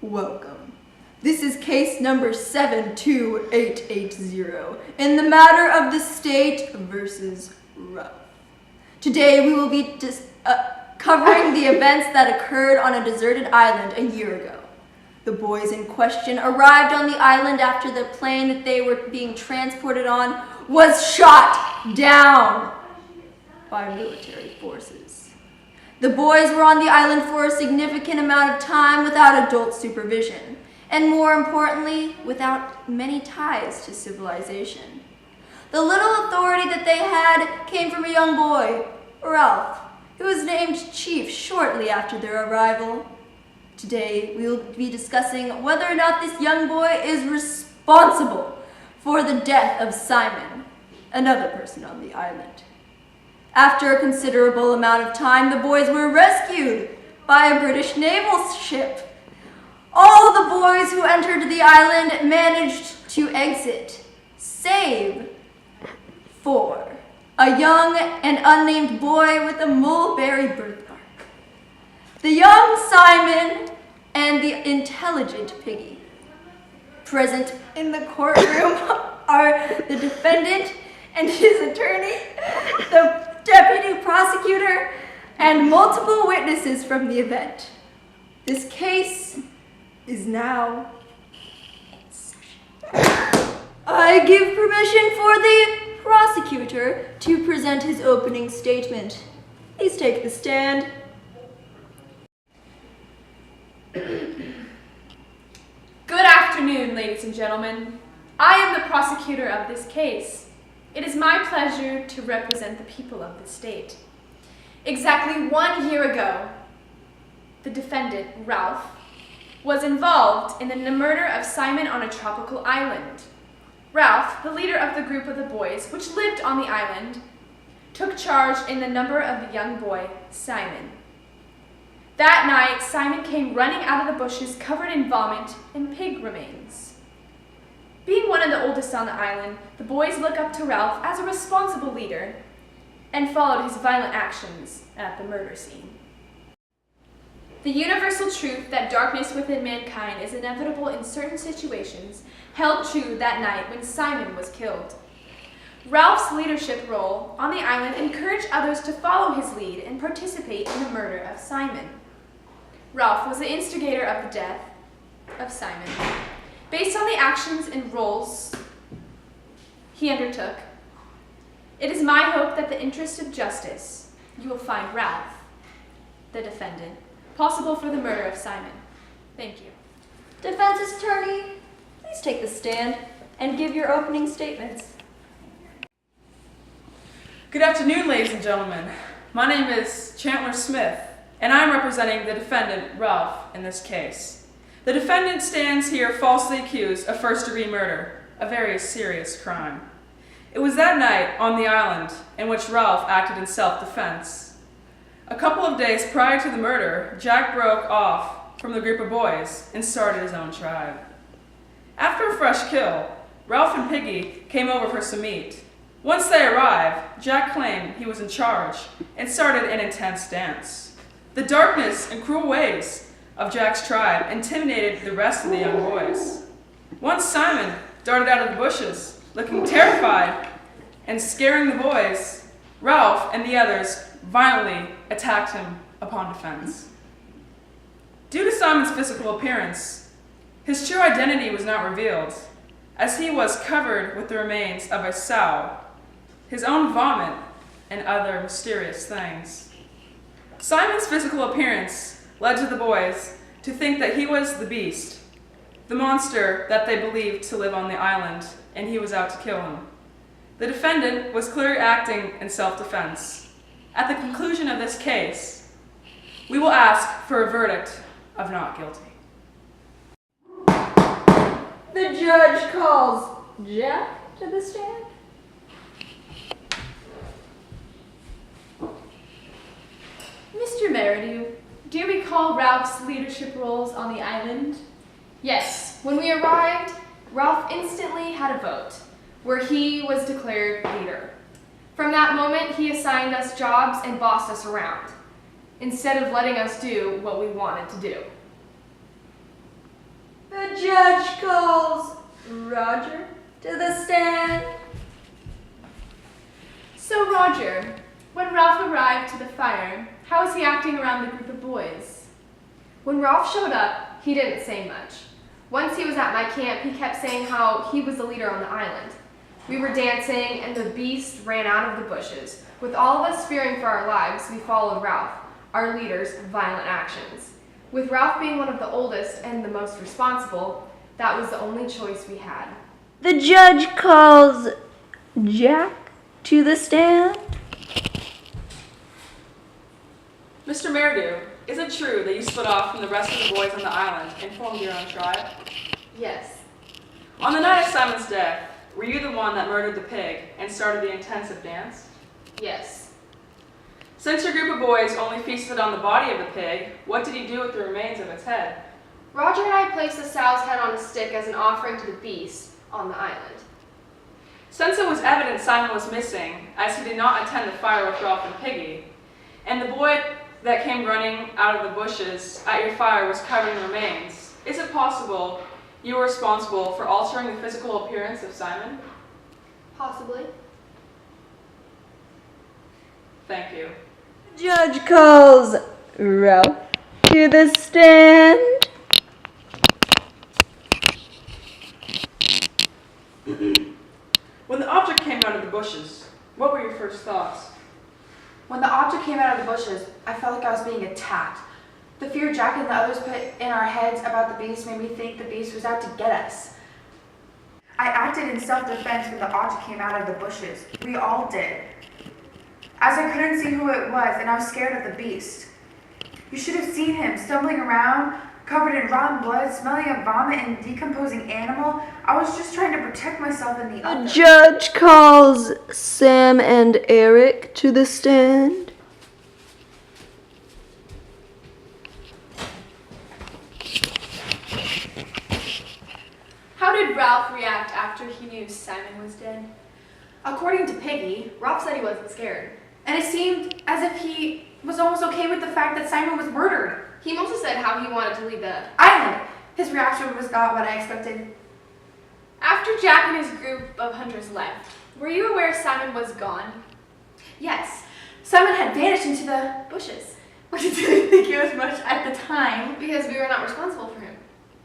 Welcome. This is case number 72880 in the matter of the state versus Ralph. Today we will be covering the events that occurred on a deserted island a year ago. The boys in question arrived on the island after the plane that they were being transported on was shot down by military forces. The boys were on the island for a significant amount of time without adult supervision, and more importantly, without many ties to civilization. The little authority that they had came from a young boy, Ralph, who was named chief shortly after their arrival. Today, we will be discussing whether or not this young boy is responsible for the death of Simon, another person on the island. After a considerable amount of time, the boys were rescued by a British naval ship. All the boys who entered the island managed to exit, save for a young and unnamed boy with a mulberry birthmark. The young Simon and the intelligent Piggy. Present in the courtroom are the defendant and his attorney, the deputy prosecutor, and multiple witnesses from the event. This case is now in session. I give permission for the prosecutor to present his opening statement. Please take the stand. Good afternoon, ladies and gentlemen. I am the prosecutor of this case. It is my pleasure to represent the people of the state. Exactly 1 year ago, the defendant, Ralph, was involved in the murder of Simon on a tropical island. Ralph, the leader of the group of the boys which lived on the island, took charge in the number of the young boy, Simon. That night, Simon came running out of the bushes covered in vomit and pig remains. Being one of the oldest on the island, the boys looked up to Ralph as a responsible leader and followed his violent actions at the murder scene. The universal truth that darkness within mankind is inevitable in certain situations held true that night when Simon was killed. Ralph's leadership role on the island encouraged others to follow his lead and participate in the murder of Simon. Ralph was the instigator of the death of Simon. Based on the actions and roles he undertook, it is my hope that the interest of justice, you will find Ralph, the defendant, possible for the murder of Simon. Thank you. Defense attorney, please take the stand and give your opening statements. Good afternoon, ladies and gentlemen. My name is Chandler Smith, and I'm representing the defendant, Ralph, in this case. The defendant stands here falsely accused of first-degree murder, a very serious crime. It was that night on the island in which Ralph acted in self-defense. A couple of days prior to the murder, Jack broke off from the group of boys and started his own tribe. After a fresh kill, Ralph and Piggy came over for some meat. Once they arrived, Jack claimed he was in charge and started an intense dance. The darkness and cruel ways of Jack's tribe intimidated the rest of the young boys. Once Simon darted out of the bushes, looking terrified and scaring the boys, Ralph and the others violently attacked him upon defense. Due to Simon's physical appearance, his true identity was not revealed, as he was covered with the remains of a sow, his own vomit, and other mysterious things. Simon's physical appearance led to the boys to think that he was the beast, the monster that they believed to live on the island, and he was out to kill him. The defendant was clearly acting in self-defense. At the conclusion of this case, we will ask for a verdict of not guilty. The judge calls Jack to the stand. Mr. Merridew, do you recall Ralph's leadership roles on the island? Yes. When we arrived, Ralph instantly had a vote, where he was declared leader. From that moment, he assigned us jobs and bossed us around, instead of letting us do what we wanted to do. The judge calls Roger to the stand. So Roger, when Ralph arrived to the fire, how was he acting around the group of boys? When Ralph showed up, he didn't say much. Once he was at my camp, he kept saying how he was the leader on the island. We were dancing, and the beast ran out of the bushes. With all of us fearing for our lives, we followed Ralph, our leader's violent actions. With Ralph being one of the oldest and the most responsible, that was the only choice we had. The judge calls Jack to the stand. Mr. Merdew, is it true that you split off from the rest of the boys on the island and formed your own tribe? Yes. On the night of Simon's death, were you the one that murdered the pig and started the intensive dance? Yes. Since your group of boys only feasted on the body of the pig, what did you do with the remains of its head? Roger and I placed the sow's head on a stick as an offering to the beast on the island. Since it was evident Simon was missing, as he did not attend the fire with Ralph and Piggy, and the boy that came running out of the bushes at your fire was covered in remains, is it possible you were responsible for altering the physical appearance of Simon? Possibly. Thank you. The judge calls Ralph to the stand. When the object came out of the bushes, what were your first thoughts? When the object came out of the bushes, I felt like I was being attacked. The fear Jack and the others put in our heads about the beast made me think the beast was out to get us. I acted in self-defense when the object came out of the bushes. We all did. As I couldn't see who it was, and I was scared of the beast. You should have seen him stumbling around, covered in rotten blood, smelling of vomit and decomposing animal. I was just trying to protect myself and the The others. judge calls Sam and Eric to the stand. How did Ralph react after he knew Simon was dead? According to Piggy, Ralph said he wasn't scared. And it seemed as if he was almost okay with the fact that Simon was murdered. He mostly said how he wanted to leave the Island. His reaction was not what I expected. After Jack and his group of hunters left, were you aware Simon was gone? Yes, Simon had vanished into the bushes. But I didn't think it was much at the time. because we were not responsible for him.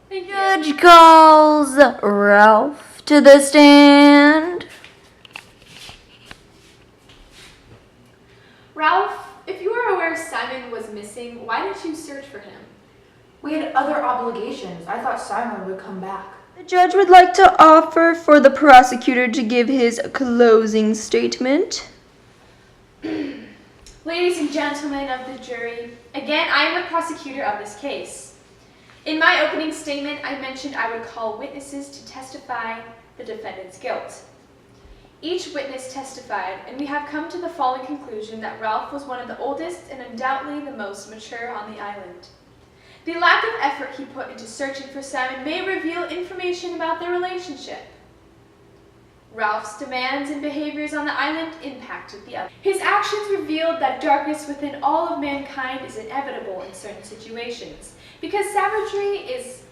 The judge calls Ralph to the stand. Ralph, if you were aware Simon was missing, why didn't you search for him? We had other obligations. I thought Simon would come back. The judge would like to offer for the prosecutor to give his closing statement. Ladies and gentlemen of the jury, again, I am the prosecutor of this case. In my opening statement, I mentioned I would call witnesses to testify the defendant's guilt. Each witness testified, and we have come to the following conclusion that Ralph was one of the oldest and undoubtedly the most mature on the island. The lack of effort he put into searching for Simon may reveal information about their relationship. Ralph's demands and behaviors on the island impacted the others. His actions revealed that darkness within all of mankind is inevitable in certain situations, because savagery is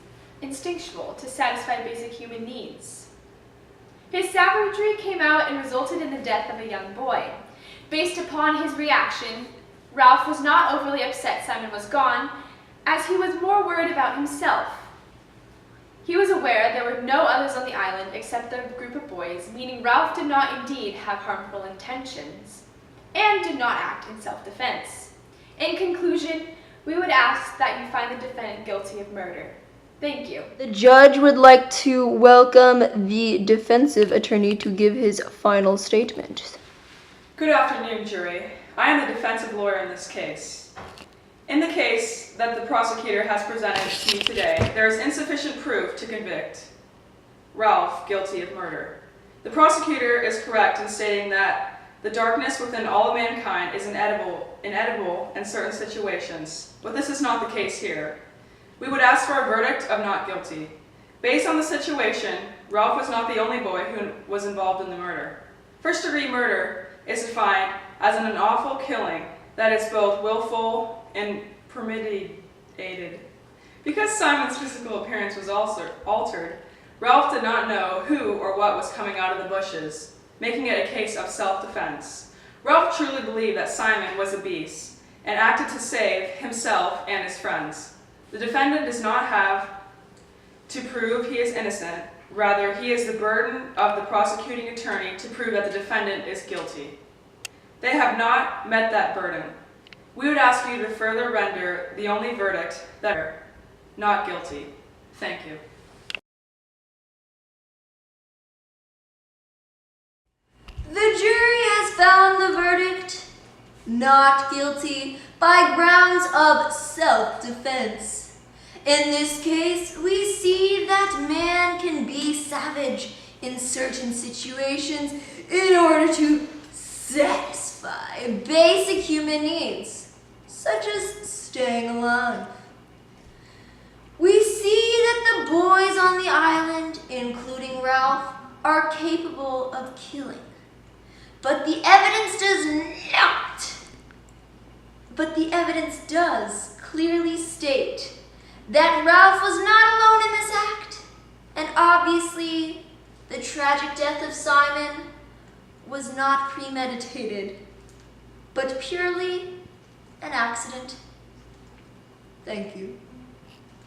instinctual to satisfy basic human needs. His savagery came out and resulted in the death of a young boy. Based upon his reaction, Ralph was not overly upset Simon was gone, as he was more worried about himself. He was aware there were no others on the island except the group of boys, meaning Ralph did not indeed have harmful intentions, and did not act in self-defense. In conclusion, we would ask that you find the defendant guilty of murder. Thank you. The judge would like to welcome the defensive attorney to give his final statement. Good afternoon, jury. I am the defensive lawyer in this case. In the case that the prosecutor has presented to you today, there is insufficient proof to convict Ralph guilty of murder. The prosecutor is correct in stating that the darkness within all of mankind is inedible in certain situations, but this is not the case here. We would ask for a verdict of not guilty. Based on the situation, Ralph was not the only boy who was involved in the murder. First-degree murder is defined as an unlawful killing that is both willful and premeditated. Because Simon's physical appearance was also altered, Ralph did not know who or what was coming out of the bushes, making it a case of self-defense. Ralph truly believed that Simon was a beast and acted to save himself and his friends. The defendant does not have to prove he is innocent. Rather, he is the burden of the prosecuting attorney to prove that the defendant is guilty. They have not met that burden. We would ask you to further render the only verdict that are not guilty. Thank you. The jury has found the verdict not guilty by grounds of self-defense. In this case, we see that man can be savage in certain situations in order to satisfy basic human needs, such as staying alive. We see that the boys on the island, including Ralph, are capable of killing. But the evidence does clearly state that Ralph was not alone in this act, and obviously the tragic death of Simon was not premeditated, but purely an accident. Thank you.